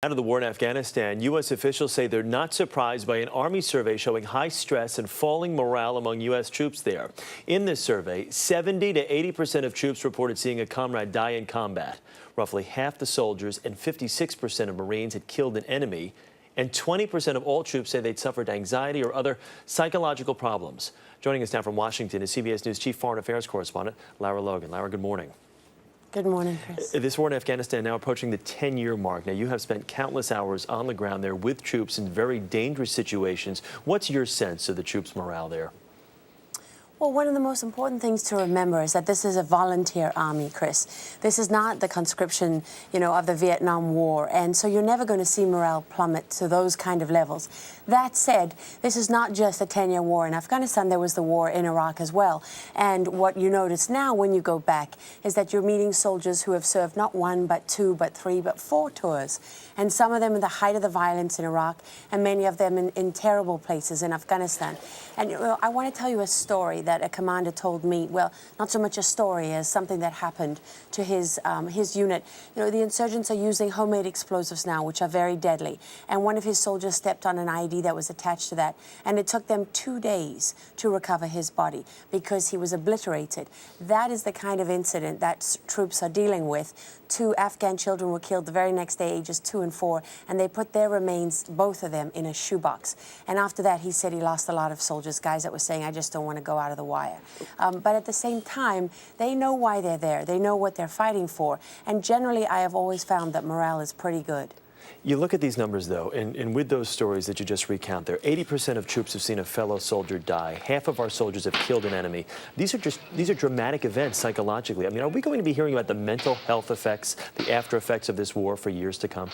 Out of the war in Afghanistan, U.S. officials say they're not surprised by an Army survey showing high stress and falling morale among U.S. troops there. In this survey, 70 to 80% of troops reported seeing a comrade die in combat. Roughly half the soldiers and 56% of Marines had killed an enemy, and 20% of all troops say they'd suffered anxiety or other psychological problems. Joining us now from Washington is CBS News Chief Foreign Affairs Correspondent Lara Logan. Lara, good morning. Good morning, Chris. This war in Afghanistan now approaching the 10-year mark. Now, you have spent countless hours on the ground there with troops in very dangerous situations. What's your sense of the troops' morale there? Well, one of the most important things to remember is that this is a volunteer army, Chris. This is not the conscription, of the Vietnam War, and so you're never going to see morale plummet to those kind of levels. That said, this is not just a 10-year war in Afghanistan. There was the war in Iraq as well. And what you notice now when you go back is that you're meeting soldiers who have served not one, but two, but three, but four tours. And some of them in the height of the violence in Iraq, and many of them in terrible places in Afghanistan. And I want to tell you a story that a commander told me. Well, not so much a story as something that happened to his unit. The insurgents are using homemade explosives now, which are very deadly. And one of his soldiers stepped on an ID that was attached to that, and it took them 2 days to recover his body because he was obliterated. That is the kind of incident that troops are dealing with. 2 Afghan children were killed the very next day, ages 2 and 4, and they put their remains, both of them, in a shoebox. And after that, he said he lost a lot of soldiers, guys that were saying, I just don't want to go out of the wire. But at the same time, they know why they're there. They know what they're fighting for. And generally, I have always found that morale is pretty good. You look at these numbers, though, and with those stories that you just recount there, 80% of troops have seen a fellow soldier die. Half of our soldiers have killed an enemy. These are dramatic events psychologically. I mean, are we going to be hearing about the mental health effects, the after effects of this war for years to come?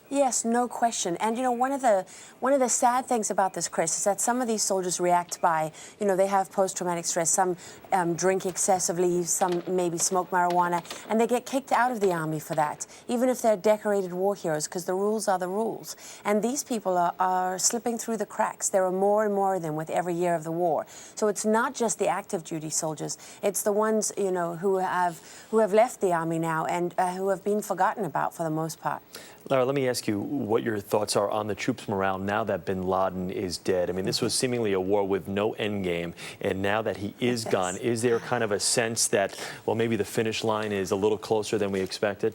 Yes, no question. And one of the sad things about this, Chris, is that some of these soldiers react by, they have post-traumatic stress. Some drink excessively, some maybe smoke marijuana, and they get kicked out of the army for that, even if they're decorated war heroes, because the rules are the rules. And these people are slipping through the cracks. There are more and more of them with every year of the war. So it's not just the active duty soldiers. It's the ones, who have left the army now and who have been forgotten about for the most part. Lara, let me ask you what your thoughts are on the troops' morale now that bin Laden is dead. I mean, this was seemingly a war with no end game, and now that he is gone, is there kind of a sense that, well, maybe the finish line is a little closer than we expected?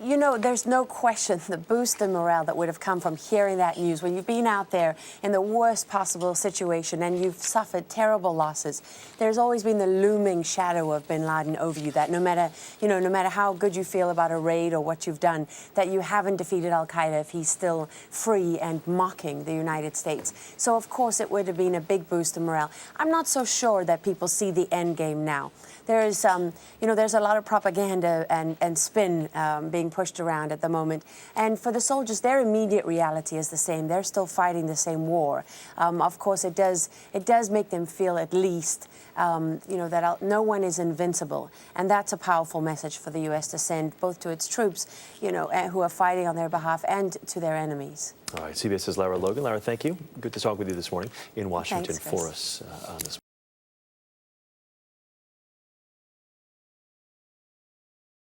There's no question the boost in morale that would have come from hearing that news when you've been out there in the worst possible situation and you've suffered terrible losses. There's always been the looming shadow of bin Laden over you that no matter how good you feel about a raid or what you've done, that you haven't defeated al-Qaeda if he's still free and mocking the United States. So, of course, it would have been a big boost in morale. I'm not so sure that people see the end game now. There's a lot of propaganda and spin being pushed around at the moment. And for the soldiers, their immediate reality is the same. They're still fighting the same war. Of course, it does make them feel at least, that no one is invincible. And that's a powerful message for the U.S. to send both to its troops, who are fighting on their behalf and to their enemies. All right, CBS's Lara Logan. Lara, thank you. Good to talk with you this morning in Washington. Thanks, Chris. For us on this.